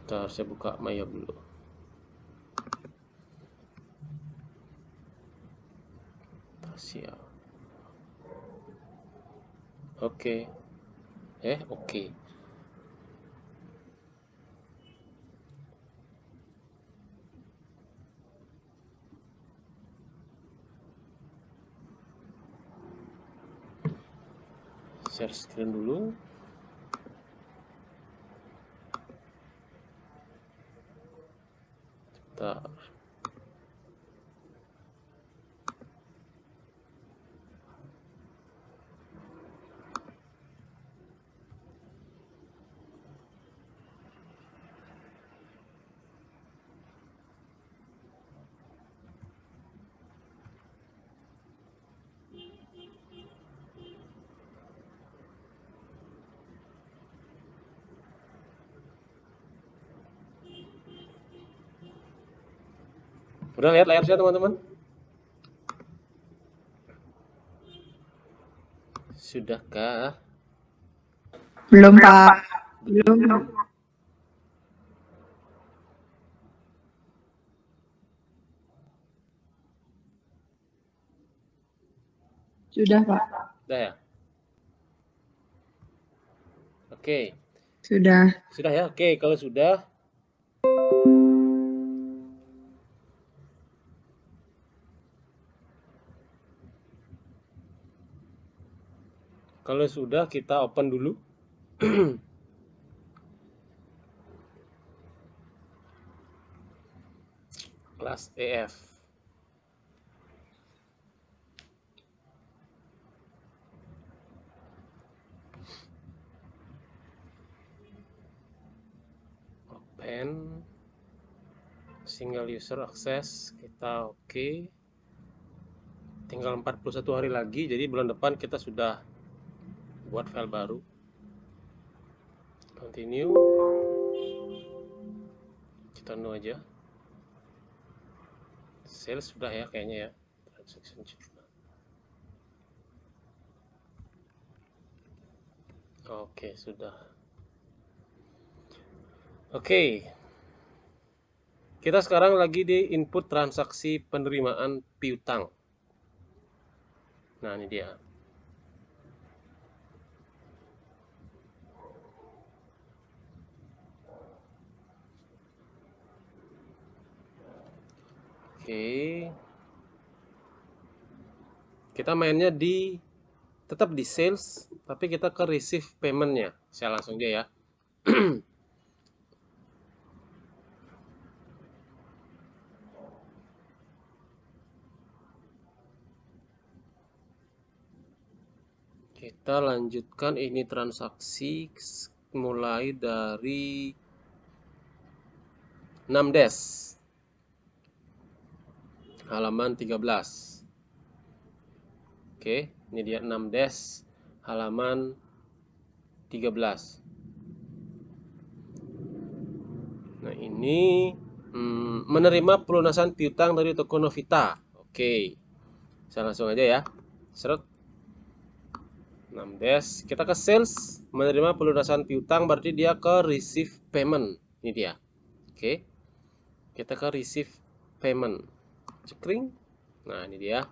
Ntar saya buka Maya dulu. Siap. Oke. Oke. Share screen dulu. Bentar. Udah lihat layar saya teman-teman? Sudahkah? Belum, Pak. Belum. Sudah, Pak. Sudah ya? Oke. Sudah. Sudah ya? Oke, kalau sudah kita open dulu. Kelas EF. Open. Single user access. Kita oke. Tinggal 41 hari lagi, jadi bulan depan kita sudah buat file baru. Continue. Kita no aja. Sales sudah ya kayaknya ya. Transaction journal. Oke, sudah. Oke. Kita sekarang lagi di input transaksi penerimaan piutang. Nah, ini dia. Oke. Kita mainnya tetap di sales, tapi kita ke receive payment-nya. Saya langsung aja ya. Kita lanjutkan ini transaksi mulai dari 6 dash halaman 13. Oke, ini dia 6 dash halaman 13. Nah, ini menerima pelunasan piutang dari toko Novita. Oke. Saya langsung aja ya. Seret 6 dash, kita ke sales, menerima pelunasan piutang, berarti dia ke receive payment. Ini dia. Oke. Kita ke receive payment. Cekring. Nah, ini dia.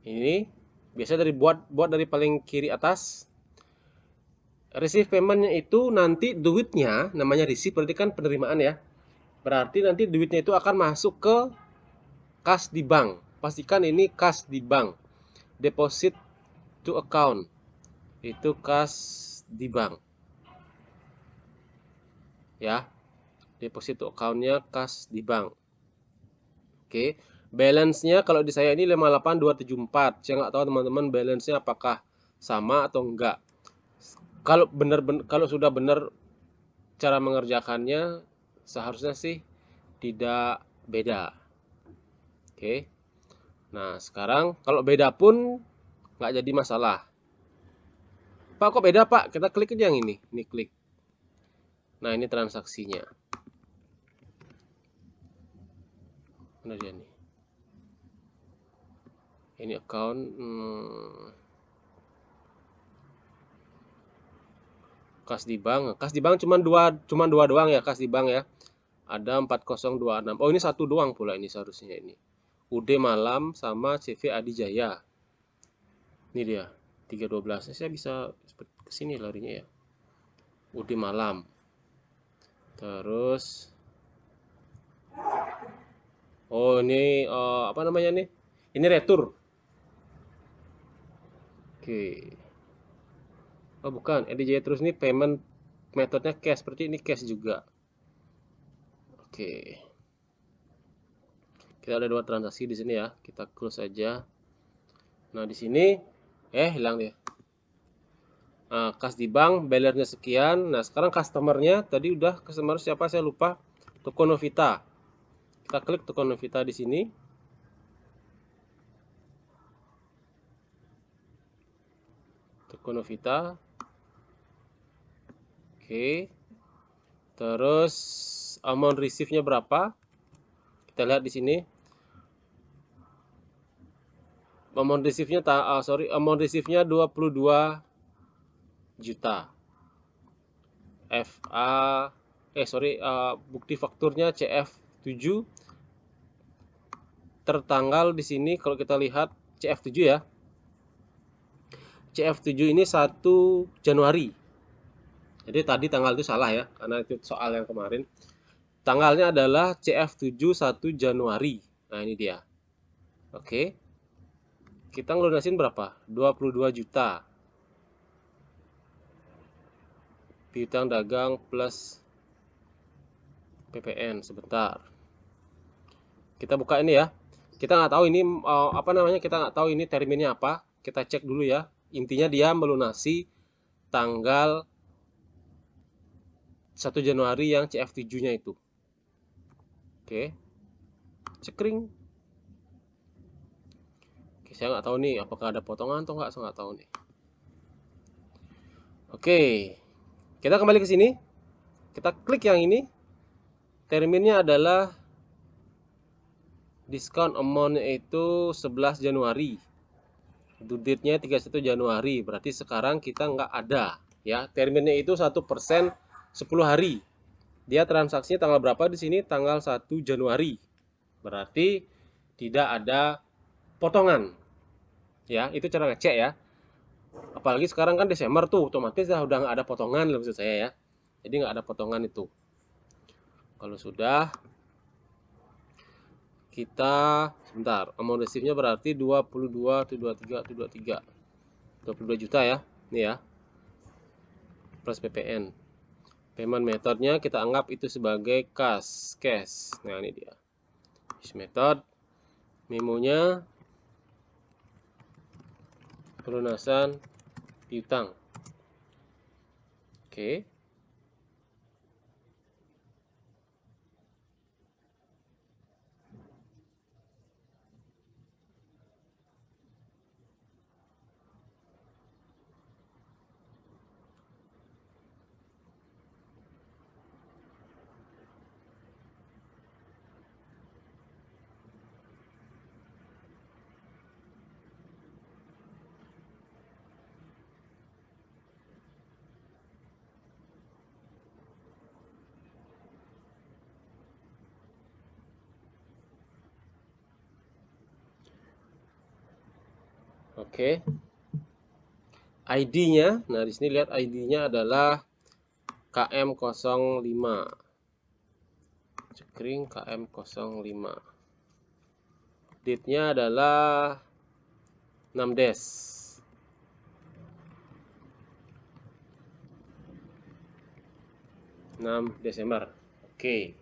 Ini biasa buat dari paling kiri atas. Receive payment-nya itu nanti duitnya, namanya receive berarti kan penerimaan ya. Berarti nanti duitnya itu akan masuk ke kas di bank. Pastikan ini kas di bank. Deposit to account. Itu kas di bank. Ya. Deposit to account-nya kas di bank. Oke. Balance-nya kalau di saya ini 58274. Saya nggak tahu teman-teman balance-nya apakah sama atau enggak. Kalau sudah benar cara mengerjakannya seharusnya sih tidak beda. Oke. Nah, sekarang kalau beda pun nggak jadi masalah. Pak, kok beda, Pak? Kita klik aja yang ini. Ini klik. Nah, ini transaksinya. Mana dia nih? Ini account. Kas di bank cuman dua doang ya, kas di bank ya. Ada 4026. Oh, ini satu doang pula ini seharusnya ini. UD Malam sama CV Adijaya. Ini dia, 312. Saya bisa ke sini larinya ya. UD Malam. Terus oh, ini apa namanya nih? Ini retur. Oke. Oh, bukan. Adijaya terus ini payment metodenya cash. Seperti ini cash juga. Oke. Kita ada dua transaksi di sini ya. Kita close aja. Nah, di sini hilang dia. Nah, kas di bank, bayarnya sekian. Nah, sekarang customernya tadi udah customer siapa saya lupa. Toko Novita. Kita klik Toko Novita di sini. Toko Novita. Oke. Terus amount receive-nya berapa? Kita lihat di sini. Amount receive-nya amount receive-nya 22 juta. Bukti fakturnya CF7 tertanggal di sini kalau kita lihat CF7 ya. CF7 ini 1 Januari. Jadi tadi tanggal itu salah ya, karena itu soal yang kemarin. Tanggalnya adalah CF7 1 Januari. Nah, ini dia. Oke. Kita ngelunasin berapa? 22 juta. Piutang dagang plus PPN sebentar. Kita buka ini ya. Kita nggak tahu ini apa namanya, kita nggak tahu ini terminnya apa. Kita cek dulu ya. Intinya dia melunasi tanggal 1 Januari yang CF7-nya itu. Oke. Cekring. Oke, saya nggak tahu nih apakah ada potongan atau nggak, saya nggak tahu nih. Oke. Kita kembali ke sini. Kita klik yang ini. Terminnya adalah diskon amount itu 11 Januari. Due date-nya 31 Januari. Berarti sekarang kita nggak ada. Ya, terminnya itu 1% 10 hari. Dia transaksinya tanggal berapa di sini? Tanggal 1 Januari. Berarti tidak ada potongan. Ya, itu cara ngecek ya. Apalagi sekarang kan Desember tuh, otomatis udah nggak ada potongan maksud saya ya. Jadi nggak ada potongan itu. Kalau sudah, kita sebentar, amount receive-nya berarti 22 juta ya. Ini ya. Plus PPN. Payment metodenya kita anggap itu sebagai cash. Nah, ini dia. Use method. Memonya pelunasan piutang. Oke. Oke. ID-nya, nah di sini lihat ID-nya adalah KM05. Cekring KM05. Date-nya adalah 6 Des. 6 Desember. Oke.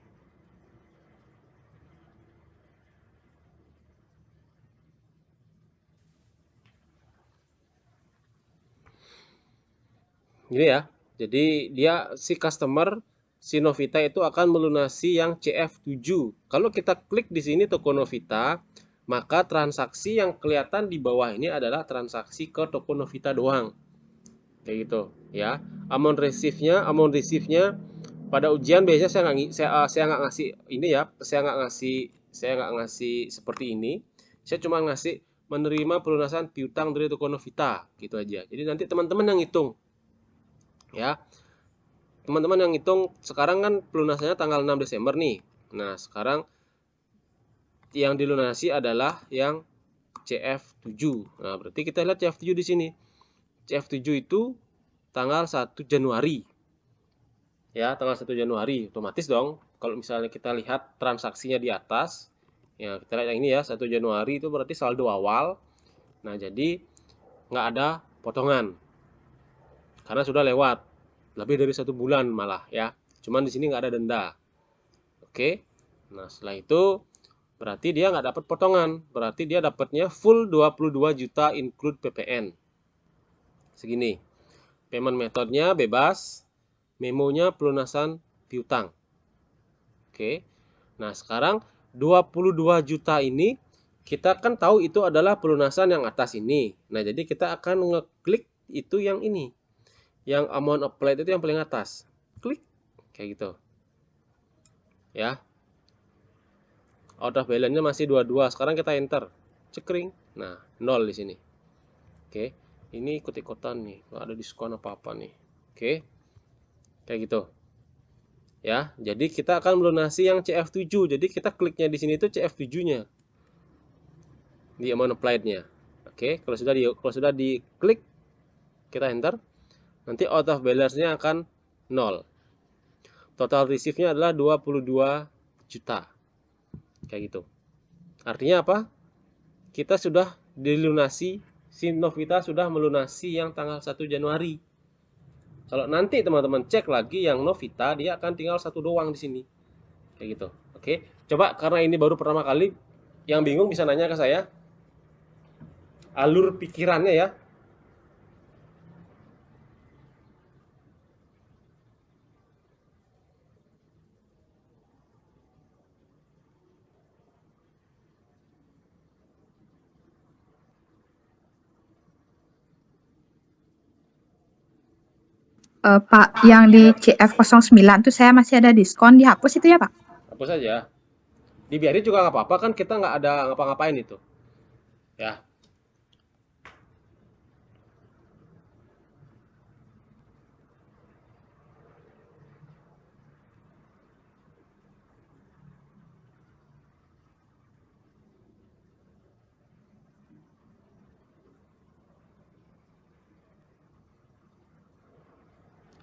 Ini ya. Jadi dia si customer si Novita itu akan melunasi yang CF7. Kalau kita klik di sini toko Novita, maka transaksi yang kelihatan di bawah ini adalah transaksi ke toko Novita doang. Kayak gitu ya. Amount receive-nya pada ujian biasanya saya nggak ngasih ini ya. Saya nggak ngasih seperti ini. Saya cuma ngasih menerima pelunasan piutang dari toko Novita gitu aja. Jadi nanti teman-teman yang hitung ya. teman-teman yang hitung sekarang kan pelunasannya tanggal 6 Desember nih. Nah, sekarang yang dilunasi adalah yang CF7. Nah, berarti kita lihat CF7 di sini. CF7 itu tanggal 1 Januari. Ya, tanggal 1 Januari. Otomatis dong, kalau misalnya kita lihat transaksinya di atas, ya kita lihat yang ini ya, 1 Januari itu berarti saldo awal. Nah, jadi nggak ada potongan. Karena sudah lewat lebih dari 1 bulan malah ya. Cuman di sini nggak ada denda. Oke. Nah, setelah itu berarti dia nggak dapat potongan. Berarti dia dapatnya full 22 juta include PPN. Segini. Payment metodenya bebas. Memonya pelunasan piutang. Oke. Nah, sekarang 22 juta ini kita kan tahu itu adalah pelunasan yang atas ini. Nah, jadi kita akan ngeklik itu yang ini. Yang amount applied itu yang paling atas. Klik kayak gitu. Ya. Out of balance-nya masih 22. Sekarang kita enter. Cekring. Nah, 0 di sini. Oke. Ini ikut-ikutan nih. Nggak ada diskon apa-apa nih. Oke. Kayak gitu. Ya, jadi kita akan melunasi yang CF7. Jadi kita kliknya di sini itu CF7-nya. Di amount applied-nya. Oke, kalau sudah diklik kita enter, nanti out of balance-nya akan 0. Total receive-nya adalah 22 juta. Kayak gitu. Artinya apa? Kita sudah dilunasi, si Novita sudah melunasi yang tanggal 1 Januari. Kalau nanti teman-teman cek lagi yang Novita, dia akan tinggal 1 doang di sini. Kayak gitu. Oke. Coba karena ini baru pertama kali, yang bingung bisa nanya ke saya. Alur pikirannya ya. Pak, yang di CF09 tuh saya masih ada diskon, dihapus itu ya, Pak? Hapus saja. Dibiarin juga nggak apa-apa, kan kita nggak ada ngapa-ngapain itu. Ya.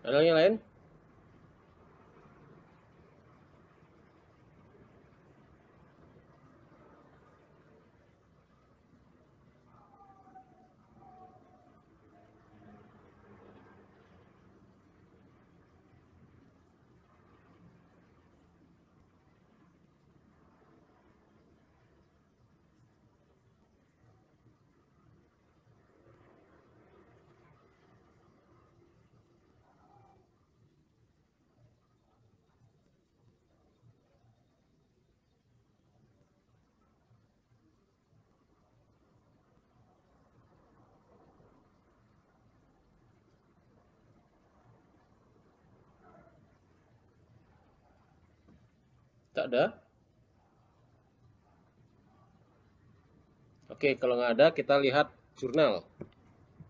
Ada yang lain? Tak ada? Oke, kalau nggak ada kita lihat jurnal.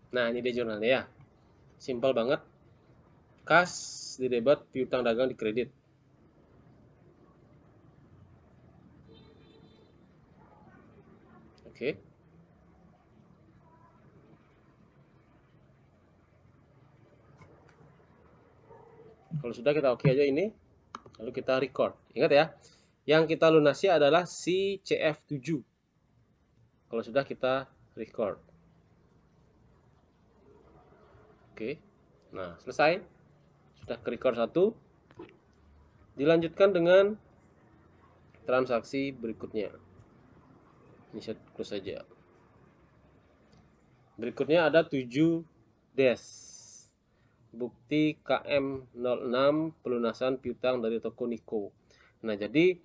Nah, ini dia jurnalnya ya. Simpel banget. Kas di debit, piutang dagang di kredit. Oke. Kalau sudah kita oke aja ini. Lalu kita record. Ingat ya, yang kita lunasi adalah si CF7. Kalau sudah kita record. Oke. Nah, selesai. Sudah ke record 1. Dilanjutkan dengan transaksi berikutnya. Ini saya close saja. Berikutnya ada 7 des. Bukti KM06 pelunasan piutang dari toko Niko. Nah, jadi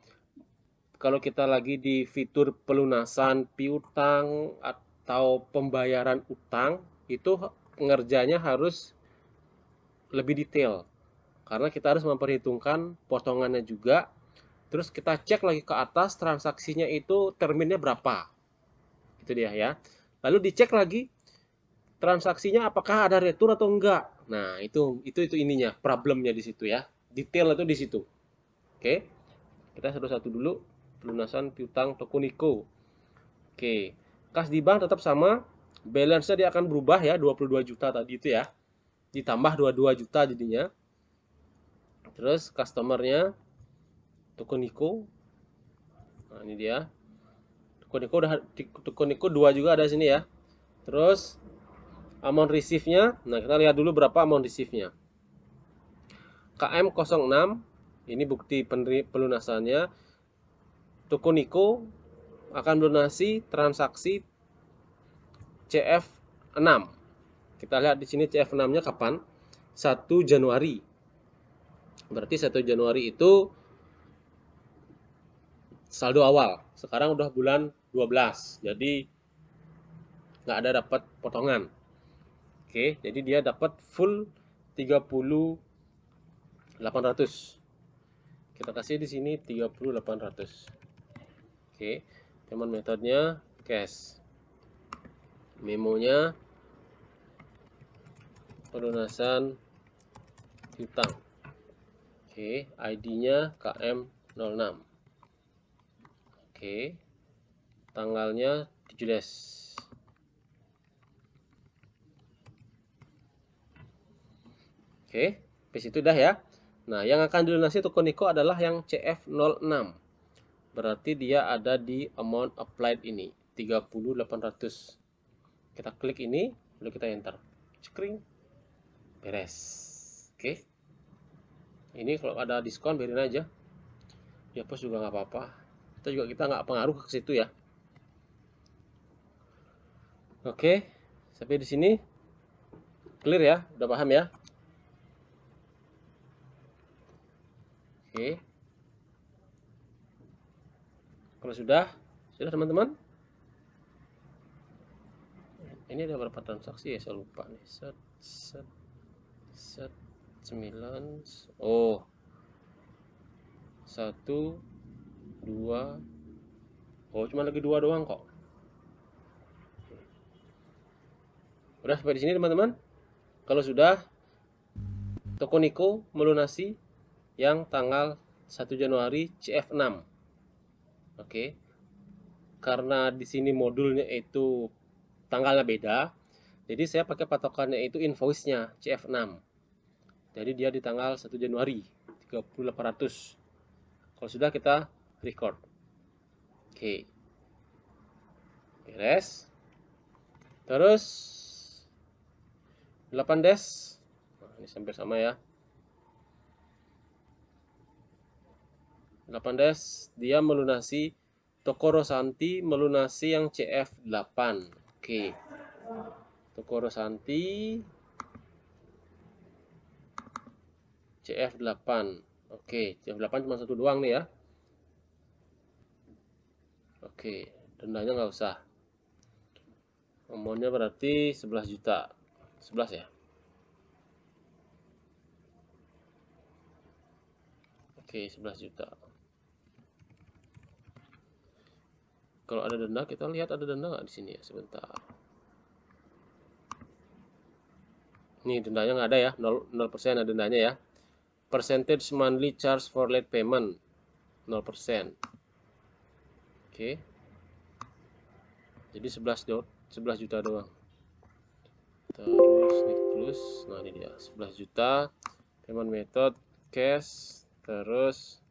kalau kita lagi di fitur pelunasan piutang atau pembayaran utang, itu ngerjanya harus lebih detail. Karena kita harus memperhitungkan potongannya juga. Terus kita cek lagi ke atas transaksinya itu terminnya berapa. Itu dia ya. Lalu dicek lagi transaksinya apakah ada retur atau enggak. Nah, itu ininya, problemnya di situ ya. Detail itu di situ. Oke. Kita satu-satu dulu. Pelunasan piutang toko Niko. Oke. Kas di bank tetap sama. Balance-nya dia akan berubah ya, 22 juta tadi itu ya. Ditambah 22 juta jadinya. Terus customer-nya toko Niko. Nah, ini dia. Toko Niko 2 juga ada sini ya. Terus amount receive-nya. Nah, kita lihat dulu berapa amount receive-nya. KM06, ini bukti pelunasannya. Toko Niko akan melunasi transaksi CF6. Kita lihat di sini CF6-nya kapan? 1 Januari. Berarti 1 Januari itu saldo awal. Sekarang udah bulan 12. Jadi nggak ada dapat potongan. Oke, jadi dia dapat full 30.800. Kita kasih di sini 30.800. Oke, payment metodenya cash. Memonya pelunasan piutang. Oke, ID-nya KM06. Oke, tanggalnya 17. Oke, habis itu dah ya. Nah, yang akan dilunasi toko Niko adalah yang CF06. Berarti dia ada di amount applied ini, 30.800. Kita klik ini, lalu kita enter. Cekring. Beres. Oke. Ini kalau ada diskon biarin aja. Dihapus juga nggak apa-apa. Kita nggak pengaruh ke situ ya. Oke. Sampai di sini clear ya, udah paham ya? Oke. Kalau sudah teman-teman. Ini ada berapa transaksi ya, saya lupa nih. Set 9. Oh. 1 2. Oh, cuma lagi 2 doang kok. Udah sampai di sini teman-teman. Kalau sudah, toko Niko melunasi yang tanggal 1 Januari CF6. Oke. Karena di sini modulnya itu tanggalnya beda, jadi saya pakai patokannya itu invoice-nya CF6. Jadi dia di tanggal 1 Januari 30.800. Kalau sudah kita record. Oke. Beres. Terus 8 dash. Nah, ini hampir sama ya. 8 dash dia melunasi toko Rosanti melunasi yang CF8. Oke. Toko Rosanti CF8. Oke, CF8 cuma satu doang nih ya. Oke, dendanya nggak usah. Amountnya berarti 11 juta. 11 ya. Oke, 11 juta. Kalau ada denda, kita lihat ada denda nggak di sini ya, sebentar. Nih dendanya nggak ada ya, 0% ada dendanya ya. Percentage monthly charge for late payment 0%. Oke. Jadi 11 juta doang. Terus net plus, nah ini dia 11 juta. Payment method cash, terus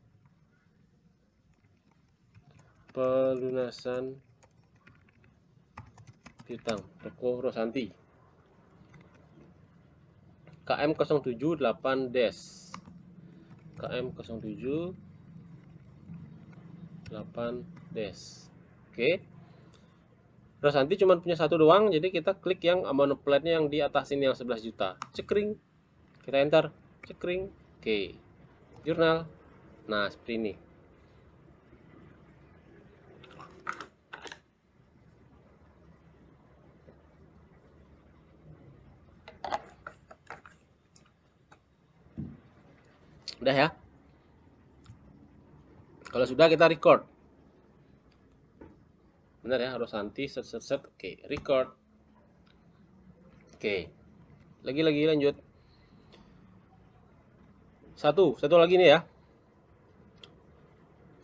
pelunasan piutang toko Rosanti. KM078 dash. KM078 dash. Oke. Rosanti cuma punya satu doang, jadi kita klik yang amount applied-nya yang di atas ini yang 11 juta. Cekring. Kita enter. Cekring. Oke. Jurnal. Nah, seperti ini. Udah ya. Kalau sudah kita record. Benar ya, Rosanti set. Oke, record. Oke. Lagi lanjut. Satu lagi nih ya.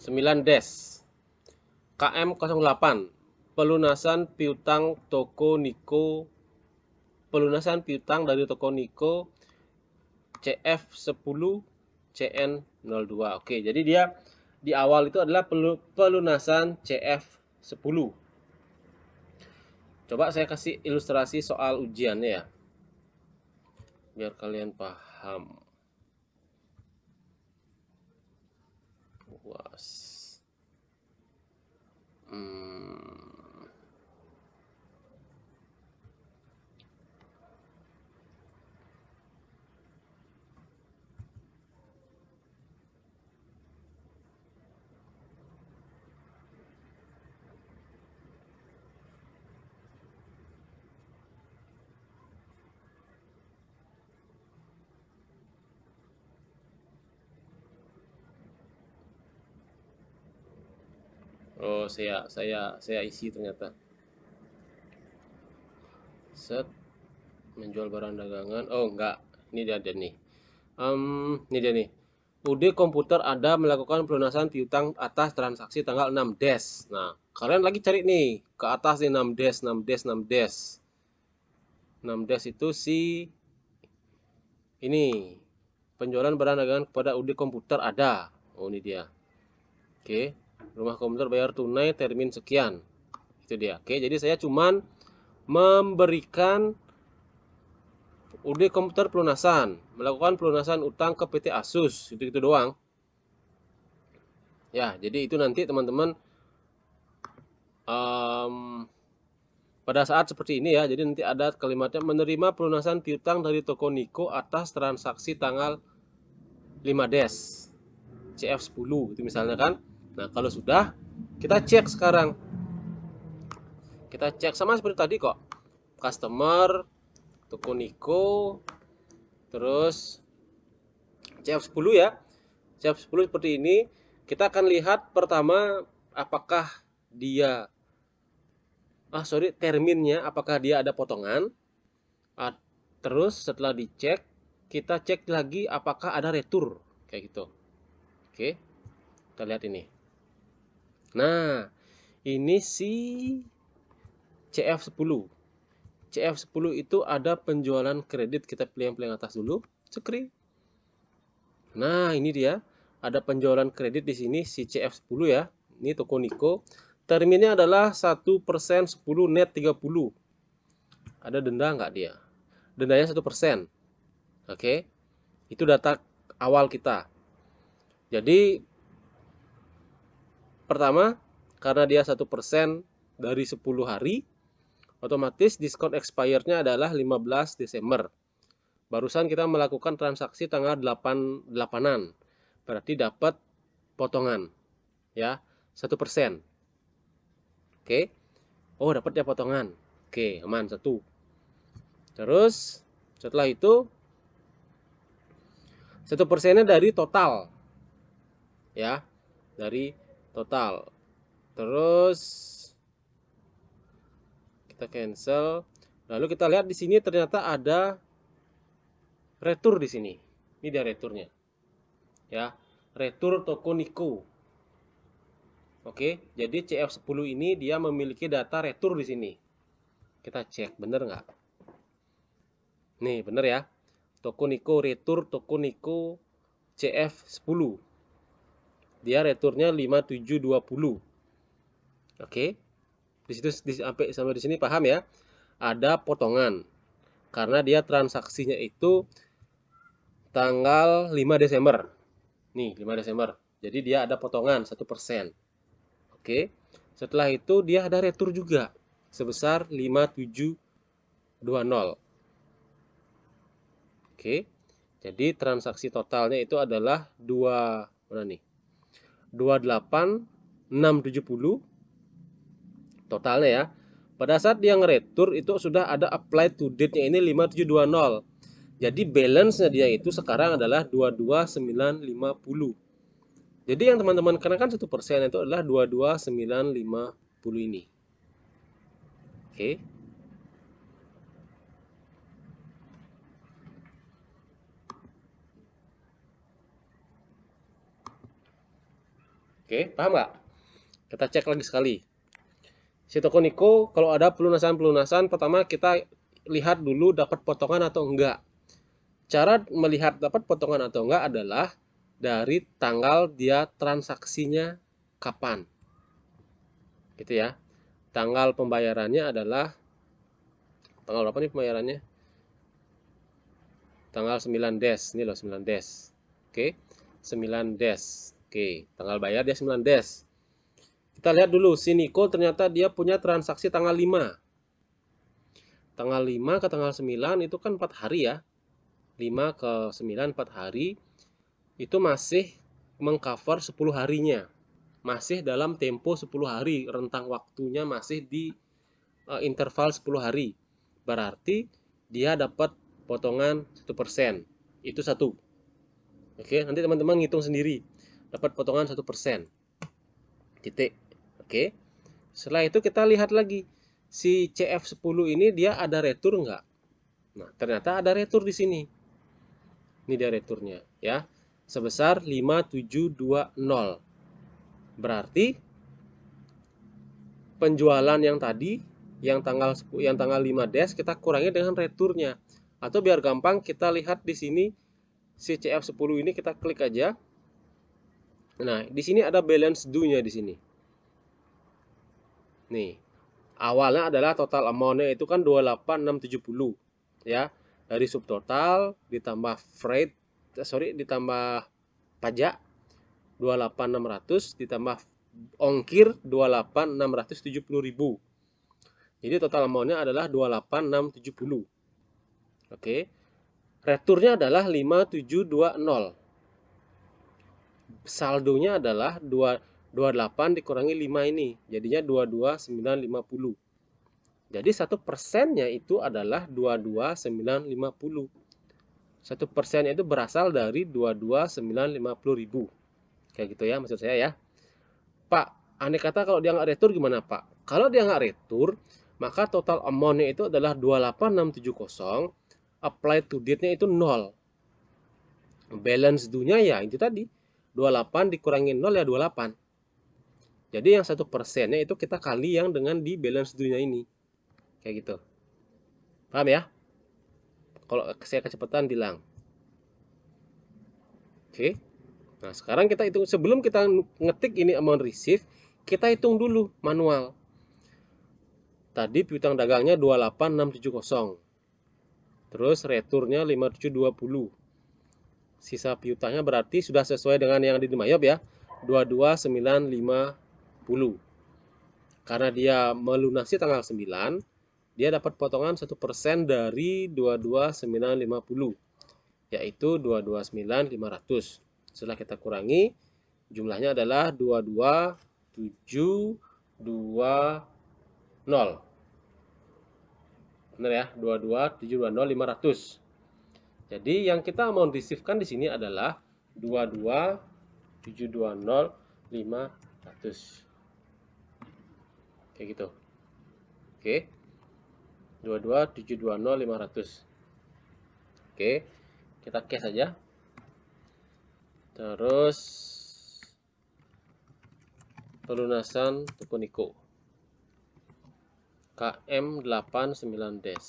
9 dash. KM08. Pelunasan piutang toko Niko. Pelunasan piutang dari toko Niko CF10 CN02. Oke, jadi dia di awal itu adalah pelunasan CF10. Coba saya kasih ilustrasi soal ujiannya ya, biar kalian paham. Was. Oh, saya isi ternyata. Set, menjual barang dagangan. Oh, enggak. Ini dia nih. Ini dia nih. UD Komputer ada melakukan pelunasan piutang atas transaksi tanggal 6 Des. Nah, kalian lagi cari nih ke atas nih 6 Des, 6 Des, 6 Des. 6 Des itu si ini penjualan barang dagangan kepada UD Komputer ada. Oh, ini dia. Oke, rumah komputer bayar tunai termin sekian. Itu dia. Oke, jadi saya cuman memberikan UD Komputer pelunasan, melakukan pelunasan utang ke PT Asus, itu doang. Ya, jadi itu nanti teman-teman pada saat seperti ini ya, jadi nanti ada kalimatnya menerima pelunasan piutang dari toko Niko atas transaksi tanggal 5 Des CF10 itu misalnya kan. Nah, kalau sudah kita cek sekarang. Kita cek sama seperti tadi kok. Customer, toko Niko, terus CF10 ya. CF10 seperti ini. Kita akan lihat pertama apakah dia terminnya apakah dia ada potongan. Terus setelah dicek, kita cek lagi apakah ada retur kayak gitu. Oke, kita lihat ini. Nah, ini si CF10. CF10 itu ada penjualan kredit. Kita pilih yang paling atas dulu. Cekri. Nah, ini dia. Ada penjualan kredit di sini si CF10 ya. Ini toko Niko. Terminnya adalah 1% 10 net 30. Ada denda nggak dia? Dendanya 1%. Oke. Itu data awal kita. Jadi pertama, karena dia 1% dari 10 hari, otomatis diskon expirednya adalah 15 Desember. Barusan kita melakukan transaksi tanggal 8-an. Berarti dapat potongan. Ya, 1%. Oke. Oh, dapat ya potongan. Oke, aman 1. Terus, setelah itu 1%-nya dari total. Ya, dari total. Terus kita cancel. Lalu kita lihat di sini ternyata ada retur di sini. Ini dia returnya. Ya, retur toko Niko. Oke, jadi CF10 ini dia memiliki data retur di sini. Kita cek bener nggak? Nih, bener ya. Toko Niko retur toko Niko CF10. Dia returnya 5720. Oke. Di situ sampai di sini paham ya? Ada potongan. Karena dia transaksinya itu tanggal 5 Desember. Nih, 5 Desember. Jadi dia ada potongan 1%. Oke. Setelah itu dia ada retur juga sebesar 5720. Oke. Jadi transaksi totalnya itu adalah 28670 totalnya ya. Pada saat dia ngeretur itu sudah ada apply to date-nya ini 5720. Jadi balance-nya dia itu sekarang adalah 22950. Jadi yang teman-teman kenakan 1% itu adalah 22950 ini. Oke. Oke, paham nggak? Kita cek lagi sekali. Si toko Niko kalau ada pelunasan-pelunasan, pertama kita lihat dulu dapat potongan atau enggak. Cara melihat dapat potongan atau enggak adalah dari tanggal dia transaksinya kapan. Gitu ya. Tanggal pembayarannya adalah tanggal berapa nih pembayarannya? Tanggal 9 Des. Ini loh 9 Des. Oke. 9 Des. Oke, tanggal bayar dia 9 Des. Kita lihat dulu si Niko ternyata dia punya transaksi tanggal 5. Tanggal 5 ke tanggal 9 itu kan 4 hari ya. 5 ke 9 4 hari itu masih mengcover 10 harinya. Masih dalam tempo 10 hari, rentang waktunya masih di interval 10 hari. Berarti dia dapat potongan 1%. Itu satu. Oke, nanti teman-teman ngitung sendiri. Dapat potongan 1%. Titik. Oke. Setelah itu kita lihat lagi. Si CF10 ini dia ada retur nggak? Nah, ternyata ada retur di sini. Ini dia returnya ya. Sebesar 5720. Berarti penjualan yang tadi yang tanggal 5 Des kita kurangi dengan returnya. Atau biar gampang kita lihat di sini si CF10 ini kita klik aja. Nah, di sini ada balance due-nya di sini. Nih. Awalnya adalah total amount-nya itu kan 28670 ya. Dari subtotal ditambah freight ditambah pajak 28600 ditambah ongkir 28670.000. Jadi total amount-nya adalah 28670. Oke. Returnya adalah 5720. Saldonya adalah 28 dikurangi 5 ini. Jadinya 22950. Jadi 1%-nya itu adalah 22950. 1% itu berasal dari 22950.000. Kayak gitu ya maksud saya ya. Pak, andai kata kalau dia nggak retur gimana Pak? Kalau dia nggak retur, maka total amount-nya itu adalah 28670. Apply to date-nya itu 0. Balance due-nya ya itu tadi. 28 dikurangi 0 ya 28. Jadi yang 1%-nya itu kita kali yang dengan di balance due-nya ini. Kayak gitu. Paham ya? Kalau saya kecepatan bilang. Oke. Nah, sekarang kita hitung sebelum kita ngetik ini amount receive, kita hitung dulu manual. Tadi piutang dagangnya 28670. Terus returnya 5720. Sisa piutangnya berarti sudah sesuai dengan yang di Mayop ya. 22950. Karena dia melunasi tanggal 9, dia dapat potongan 1% dari 22950, yaitu 229.500. Setelah kita kurangi, jumlahnya adalah 22720. Benar ya, 22720.500. Jadi yang kita mau receive-kan di sini adalah 22720.500. Kayak gitu. Oke. 22720.500. Oke. Kita cash aja. Terus pelunasan toko Niko. KM89 Des.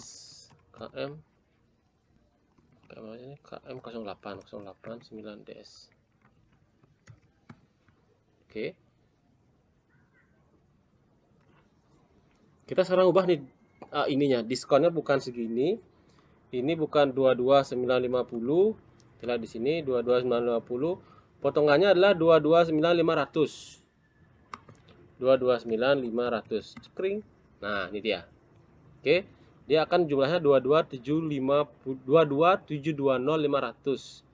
KM08 Des. Oke. Kita sekarang ubah nih ininya, diskonnya bukan segini. Ini bukan 22950. Lihat di sini 22950. Potongannya adalah 229.500. 229.500. Skring. Nah, ini dia. Oke. Dia akan jumlahnya 22720.500.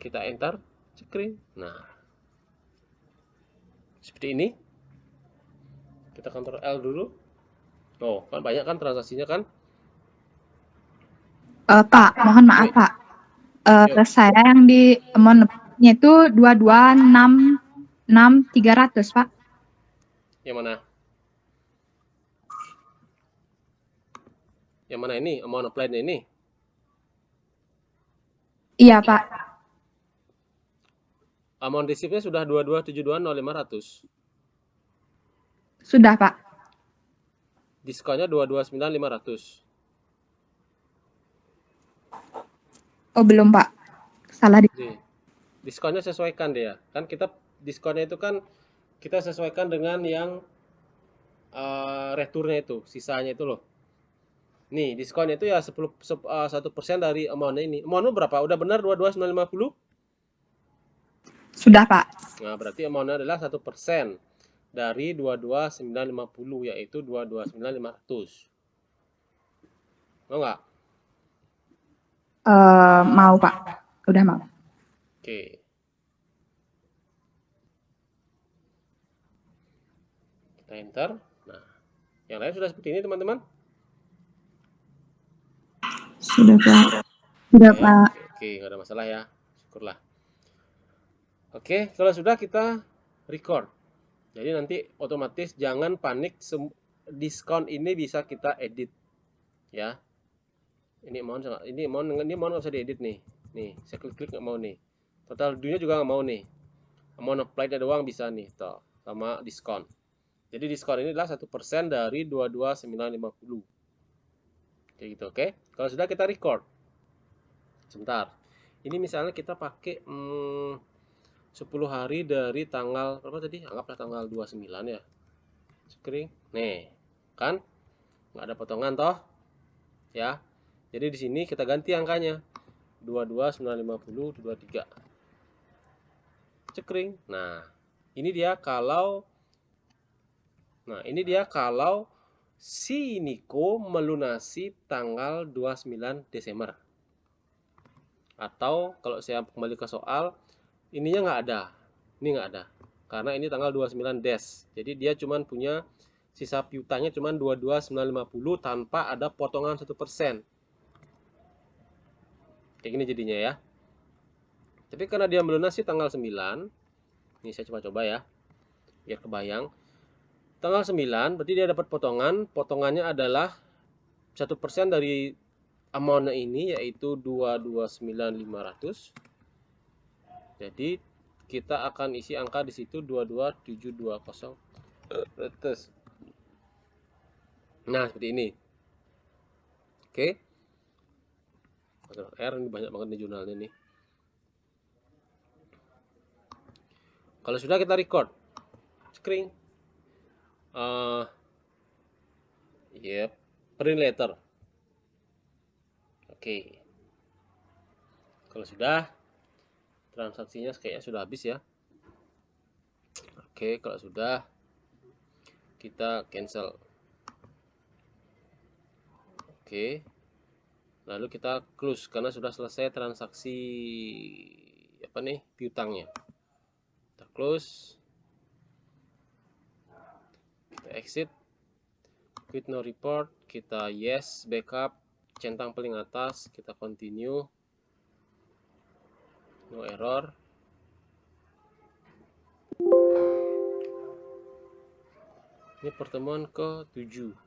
Kita enter. Skring. Nah. Seperti ini. Kita Ctrl L dulu. Oh, kan banyak kan transaksinya kan? Pak, mohon maaf Pak. Saya yang di amount-nya itu 2266300 Pak. Yang mana? Yang mana ini? Amount applied ini? Iya Pak. Amount receive-nya sudah 22.720.500. Sudah, Pak. Diskonnya 229.500. Oh, belum, Pak. Salah di. Nih, diskonnya sesuaikan deh ya. Kan kita diskonnya itu kan kita sesuaikan dengan yang returnya itu, sisanya itu loh. Nih, diskonnya itu ya 1% dari amount ini. Amount berapa? Udah benar 22.950? Sudah, Pak. Nah, berarti amount adalah 1% dari 22.950, yaitu 22.950. Mau nggak? Mau, Pak. Udah mau. Oke. Kita enter. Nah, yang lain sudah seperti ini teman-teman? Sudah, Pak. Sudah, Ya, Pak. oke, nggak ada masalah ya. Syukurlah. Oke, kalau sudah kita record. Jadi nanti otomatis jangan panik, diskon ini bisa kita edit ya. Ini mau nggak usah diedit nih. Nih, saya klik nggak mau nih. Total dunia juga nggak mau nih. Amount applied doang bisa nih, toh sama diskon. Jadi diskon ini adalah 1% dari 22.950. Kayak gitu, oke? Kalau sudah kita record. Sebentar. Ini misalnya kita pakai 10 hari dari tanggal berapa tadi? Anggaplah tanggal 29 ya. Screen. Nih, kan? Nggak ada potongan toh? Ya. Jadi di sini kita ganti angkanya. 22.950 23. Cekring. Nah, ini dia kalau si Niko melunasi tanggal 29 Desember. Atau kalau saya kembali ke soal, ininya nggak ada. Ini nggak ada. Karena ini tanggal 29 Des. Jadi dia cuman punya sisa piutangnya cuman 22.950 tanpa ada potongan 1%. Kayak gini jadinya ya. Tapi karena dia melunasi tanggal 9, ini saya coba-coba ya. Biar kebayang. Tanggal 9 berarti dia dapat potongannya adalah 1% dari amount ini yaitu 229.500. Jadi kita akan isi angka di situ 22720. Nah, seperti ini. Oke. R ini banyak banget nih jurnalnya nih. Kalau sudah kita record. Screen. Yep, print letter. Oke. Kalau sudah, transaksinya kayaknya sudah habis ya. Oke, kalau sudah, kita cancel. Oke. Lalu kita close karena sudah selesai transaksi apa nih piutangnya. Kita close. Kita exit. Quit no report. Kita yes backup. Centang paling atas. Kita continue. No error. Ini pertemuan ke-7.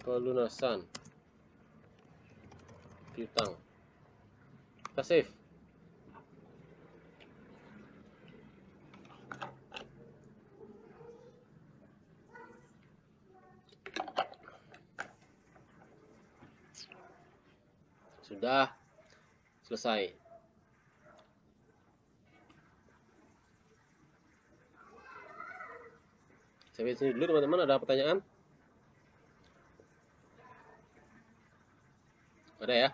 Pelunasan piutang. Kita save. Sudah selesai. Sampai sini dulu teman-teman, ada pertanyaan? Ada ya?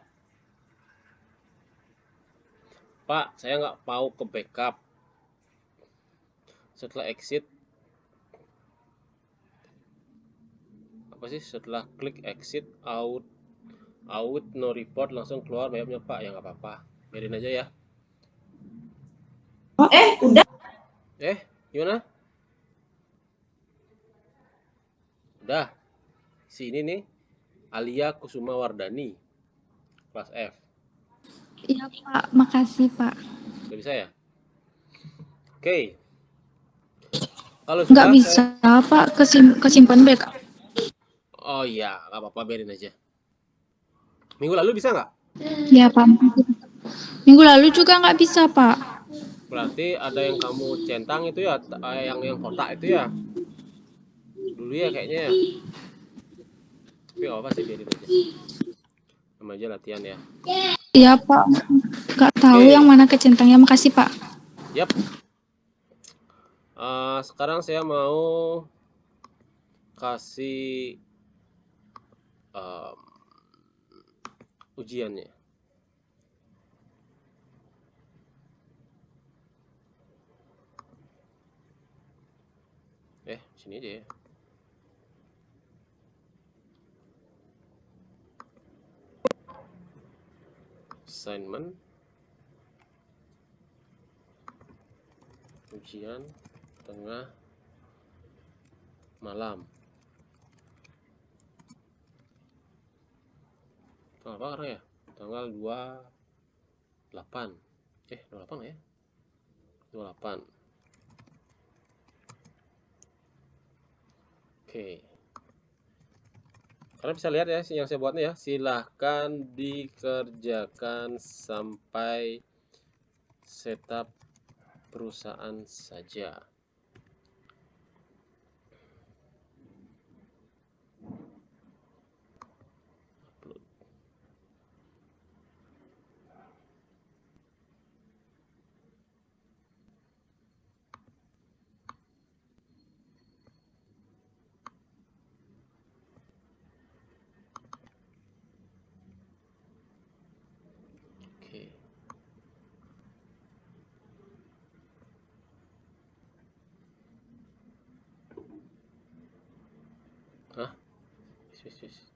Pak, saya nggak mau ke backup. Setelah exit, apa sih? Setelah klik exit, out, no report, langsung keluar mapnya Pak. Ya nggak apa-apa. Biarin aja ya. Oh, udah. Gimana? Udah. Sini nih, Alia Kusuma Wardani, kelas F. Iya Pak, makasih Pak. Udah bisa ya? Oke. Kalau Nggak sudah bisa Pak, kesimpan backup. Oh iya, nggak apa-apa, biarin aja. Minggu lalu bisa nggak? Ya Pak. Minggu lalu juga nggak bisa Pak. Berarti ada yang kamu centang itu ya, yang kotak itu ya? Dulu ya kayaknya ya. Tapi nggak apa sih, biarin aja. Sama aja latihan ya. Iya Pak. Nggak tahu Oke. yang mana kecentangnya. Makasih Pak. Yap. Sekarang saya mau kasih ujiannya. Sini aja ya. Assignment. Ujian tengah malam. Tanggal apa sekarang ya? Tanggal 28. 28 ya? 28. Oke. Kalian bisa lihat ya yang saya buatnya ya. Silahkan dikerjakan sampai setup perusahaan saja. Upload. Oke. Hah? Sis.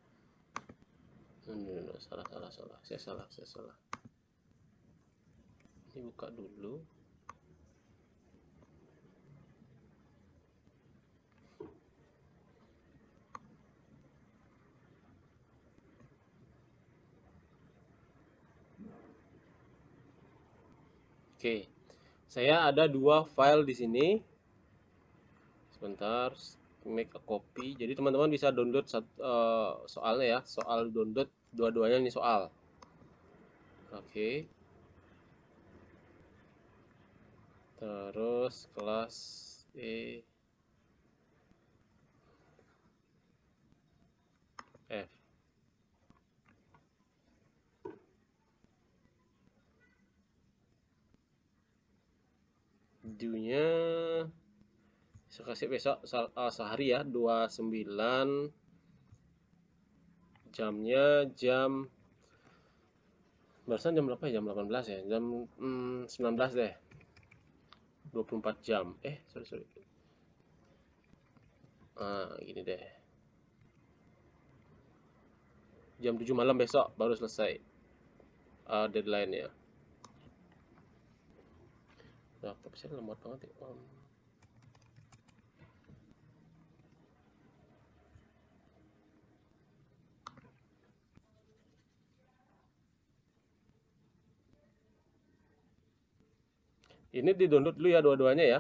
No, salah. Saya salah. Ini buka dulu. Oke. Saya ada 2 file di sini. Sebentar, make a copy. Jadi teman-teman bisa download soalnya ya, soal download dua-duanya ini soal. Oke. Terus kelas E F. Due-nya saya kasih besok sehari ya, 29. Jamnya jam barusan jam berapa ya? Jam 18 ya. Jam 19 deh. 24 jam. Sorry. Gini deh. Jam 7 malam besok baru selesai deadline-nya. Laptop saya lemot banget ya. Ini di-download dulu ya dua-duanya ya.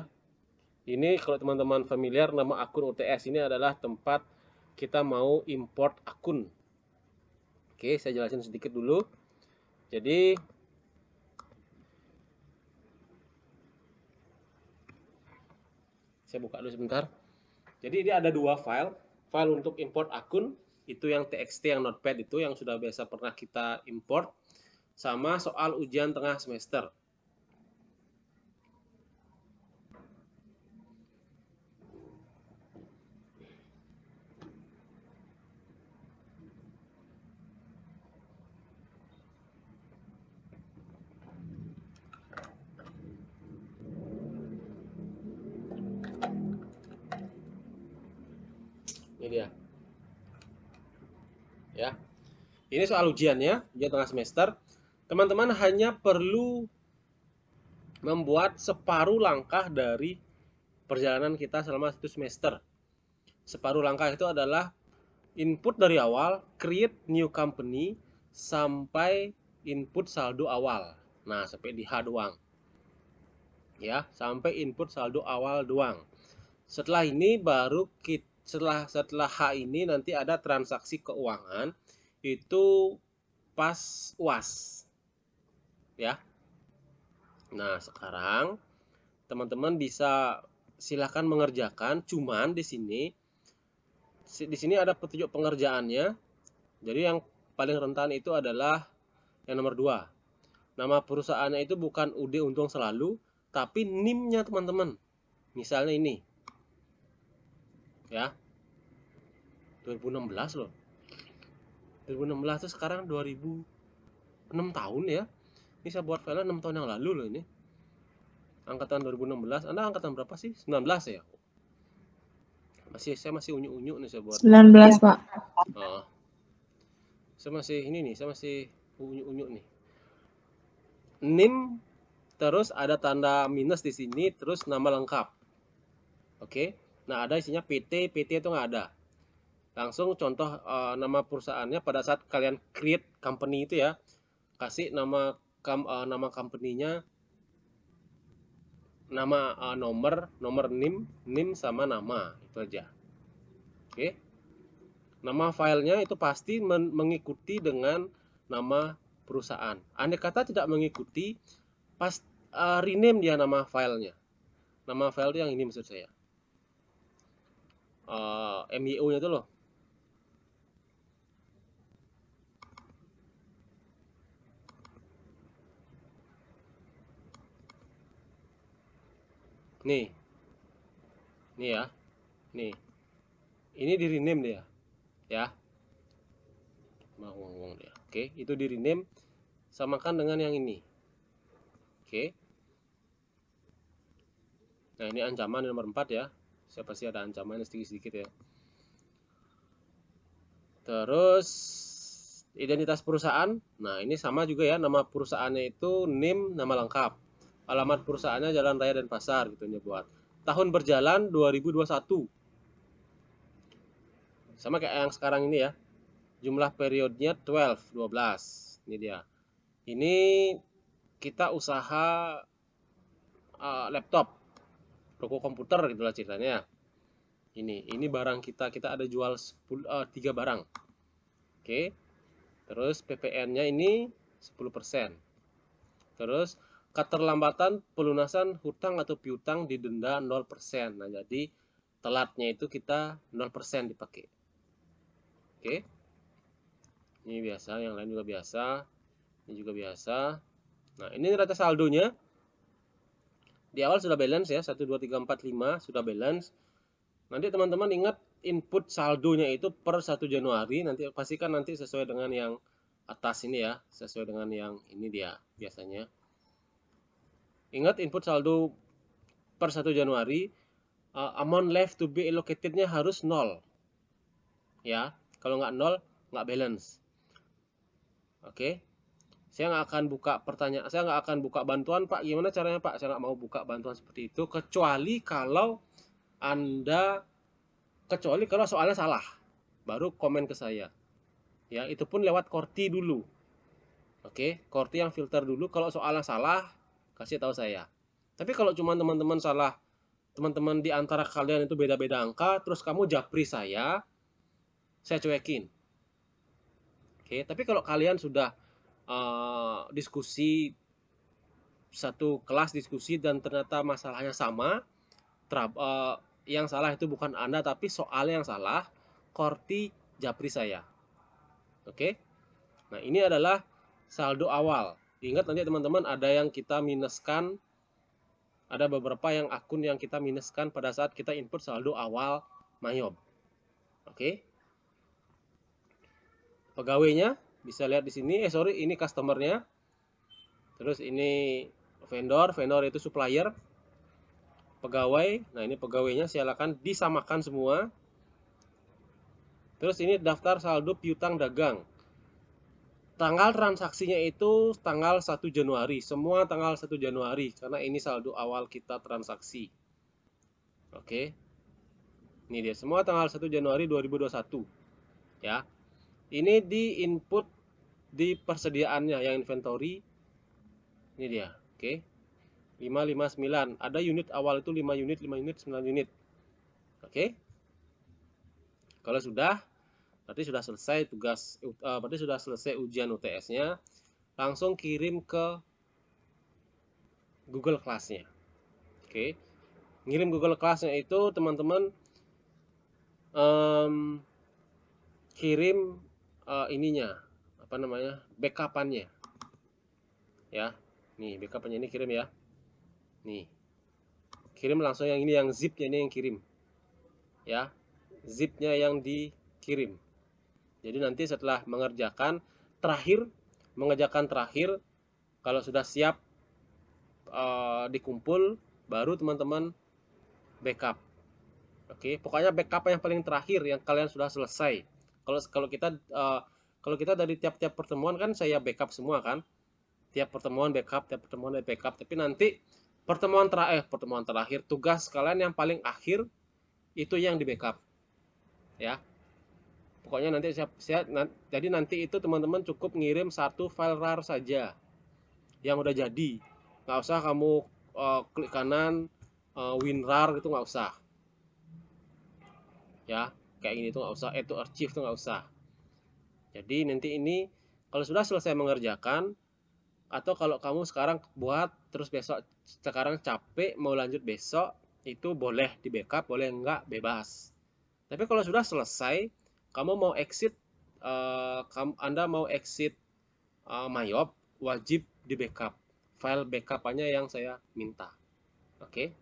Ini kalau teman-teman familiar, nama akun UTS ini adalah tempat kita mau import akun. Oke, saya jelasin sedikit dulu. Jadi saya buka dulu sebentar. Jadi ini ada 2 file. File untuk import akun, itu yang TXT, yang Notepad itu yang sudah biasa pernah kita import. Sama soal ujian tengah semester. Ini dia. Ya. Ini soal ujiannya, ujian tengah semester. Teman-teman hanya perlu membuat separuh langkah dari perjalanan kita selama 1 semester. Separuh langkah itu adalah input dari awal, create new company, sampai input saldo awal. Nah, sampai di H doang. Ya, sampai input saldo awal doang. Setelah ini baru kita setelah H ini nanti ada transaksi keuangan itu pas UAS ya. Nah, sekarang teman-teman bisa silahkan mengerjakan, cuman di sini ada petunjuk pengerjaannya. Jadi yang paling rentan itu adalah yang nomor 2. Nama perusahaannya itu bukan UD Untung Selalu, tapi NIM-nya teman-teman. Misalnya ini. Ya. 2016 loh. 2016 itu sekarang 2006 tahun ya. Ini saya buat file 6 tahun yang lalu loh ini. Angkatan 2016. Anda angkatan berapa sih? 19 ya? Saya masih unyu-unyu nih saya buat. 19, Pak. Oh. Saya masih unyu-unyu nih. NIM terus ada tanda minus di sini, terus nama lengkap. Oke. Nah, ada isinya PT itu nggak ada. Langsung contoh nama perusahaannya pada saat kalian create company itu ya, kasih nama company-nya, nama nomor NIM sama nama, itu aja. Oke. Nama filenya itu pasti mengikuti dengan nama perusahaan. Andai kata tidak mengikuti, pas rename dia nama filenya. Nama file itu yang ini maksud saya. MYO-nya itu loh. Nih ya, nih. Ini di rename dia, ya. Mau dia. Oke, itu di rename, samakan dengan yang ini. Oke. Nah, ini ancaman nomor 4 ya. Saya pasti ada ancamannya sedikit-sedikit ya. Terus identitas perusahaan. Nah, ini sama juga ya, nama perusahaannya itu NIM, nama lengkap. Alamat perusahaannya Jalan Raya Denpasar gitu ya buat. Tahun berjalan 2021. Sama kayak yang sekarang ini ya. Jumlah periodenya 12. Ini dia. Ini kita usaha laptop, toko komputer gitulah ceritanya. Ini barang kita ada jual 3 barang. Oke. Terus PPN-nya ini 10%. Terus keterlambatan pelunasan hutang atau piutang didenda 0%. Nah, jadi telatnya itu kita 0% dipakai. Oke. Ini biasa, yang lain juga biasa. Ini juga biasa. Nah, ini neraca saldonya. Di awal sudah balance ya, 1 2 3 4 5 sudah balance. Nanti teman-teman ingat input saldonya itu per 1 Januari, nanti pastikan nanti sesuai dengan yang atas ini ya, sesuai dengan yang ini dia biasanya. Ingat input saldo per 1 Januari, amount left to be allocatednya harus 0. Ya, kalau nggak 0, nggak balance. Oke. Saya nggak akan buka pertanyaan, saya nggak akan buka bantuan, Pak. Gimana caranya, Pak? Saya nggak mau buka bantuan seperti itu, kecuali kalau soalnya salah, baru komen ke saya. Ya, itu pun lewat Korti dulu. Oke, Korti yang filter dulu. Kalau soalnya salah, kasih tahu saya. Tapi kalau cuma teman-teman salah, teman-teman di antara kalian itu beda-beda angka, terus kamu japri saya cuekin. Oke, tapi kalau kalian sudah diskusi satu kelas diskusi dan ternyata masalahnya sama, yang salah itu bukan Anda tapi soalnya yang salah, Korti japri saya. Oke. Nah, ini adalah saldo awal. Ingat nanti teman-teman ada yang kita minuskan, ada beberapa yang akun yang kita minuskan pada saat kita input saldo awal Mayob. Oke. Pegawainya bisa lihat di sini. Ini customernya. Terus ini vendor itu supplier. Pegawai, nah ini pegawainya silakan disamakan semua. Terus ini daftar saldo piutang dagang. Tanggal transaksinya itu tanggal 1 Januari. Semua tanggal 1 Januari karena ini saldo awal kita transaksi. Oke. Ini dia semua tanggal 1 Januari 2021. Ya. Ini di input di persediaannya yang inventory. Ini dia. Oke. 559. Ada unit awal itu 5 unit, 5 unit, 9 unit. Oke. Kalau sudah, berarti sudah selesai berarti sudah selesai ujian UTS-nya. Langsung kirim ke Google Class-nya. Oke. Ngirim Google Class-nya itu teman-teman kirim ininya, apa namanya, backup-annya. Ya. Nih, backup-nya ini kirim ya. Nih. Kirim langsung yang ini, yang zip-nya ini yang kirim. Ya. Zip-nya yang dikirim. Jadi nanti setelah mengerjakan terakhir, kalau sudah siap dikumpul, baru teman-teman backup. Oke, pokoknya backup yang paling terakhir yang kalian sudah selesai. Kalau kita dari tiap-tiap pertemuan kan saya backup semua kan. Tiap pertemuan backup, tapi nanti pertemuan terakhir tugas kalian yang paling akhir itu yang di backup. Ya. Pokoknya nanti jadi nanti itu teman-teman cukup ngirim satu file RAR saja yang udah jadi. Nggak usah kamu klik kanan WinRAR gitu, nggak usah. Ya, kayak gini tuh nggak usah, add to archive tuh nggak usah. Jadi nanti ini kalau sudah selesai mengerjakan, atau kalau kamu sekarang buat terus besok sekarang capek mau lanjut besok, itu boleh di backup, boleh enggak, bebas. Tapi kalau sudah selesai, kamu mau exit, Anda mau exit Mayop, wajib di backup. File backup-nya yang saya minta. Oke.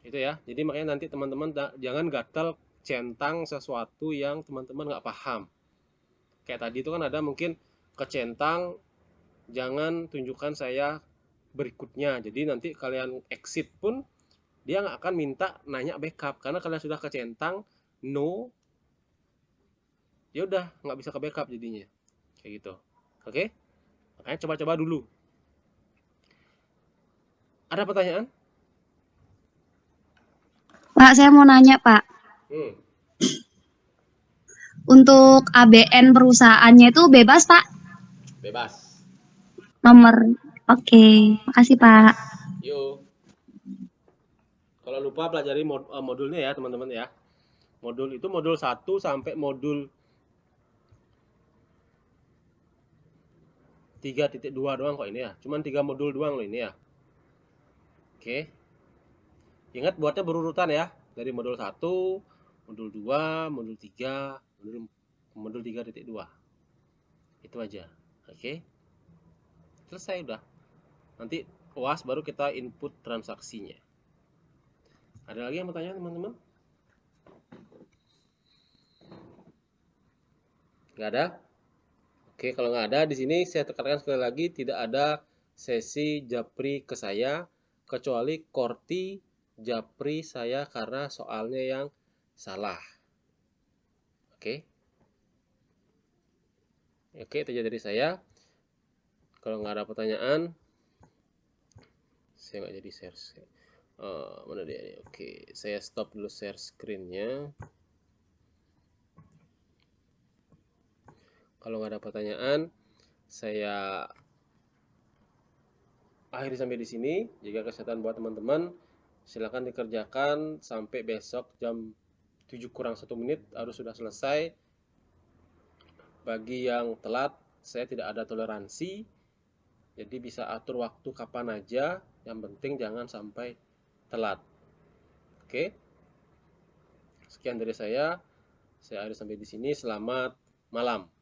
Itu ya. Jadi makanya nanti teman-teman jangan gatel centang sesuatu yang teman-teman nggak paham. Kayak tadi itu kan ada mungkin kecentang, jangan tunjukkan saya berikutnya. Jadi nanti kalian exit pun dia nggak akan minta nanya backup karena kalian sudah kecentang no, ya udah nggak bisa ke backup jadinya kayak gitu. Oke, makanya coba-coba dulu. Ada pertanyaan? Pak, saya mau nanya, Pak. Untuk ABN perusahaannya itu bebas, Pak? Bebas. Nomor. Oke, makasih, Pak. Yuk. Kalau lupa pelajari modulnya ya, teman-teman ya. Modul itu modul 1 sampai modul 3.2 doang kok ini ya. Cuman 3 modul doang loh ini ya. Oke. Ingat buatnya berurutan ya. Dari modul 1, modul 2, modul 3, modul 3.2. Itu aja. Oke. Selesai udah. Nanti UAS baru kita input transaksinya. Ada lagi yang mau tanya teman-teman? Nggak ada? Oke, kalau nggak ada di sini saya tekankan sekali lagi tidak ada sesi japri ke saya kecuali korti japri saya karena soalnya yang salah. Oke. Oke, itu aja dari saya. Kalau nggak ada pertanyaan, saya nggak jadi share. Mana dia nih? Oke, saya stop dulu share screen-nya. Kalau nggak ada pertanyaan, saya akhiri sampai di sini. Jaga kesehatan buat teman-teman. Silakan dikerjakan sampai besok jam 7 kurang 1 menit harus sudah selesai. Bagi yang telat, saya tidak ada toleransi. Jadi bisa atur waktu kapan aja, yang penting jangan sampai telat. Oke. Sekian dari saya akhiri sampai di sini. Selamat malam.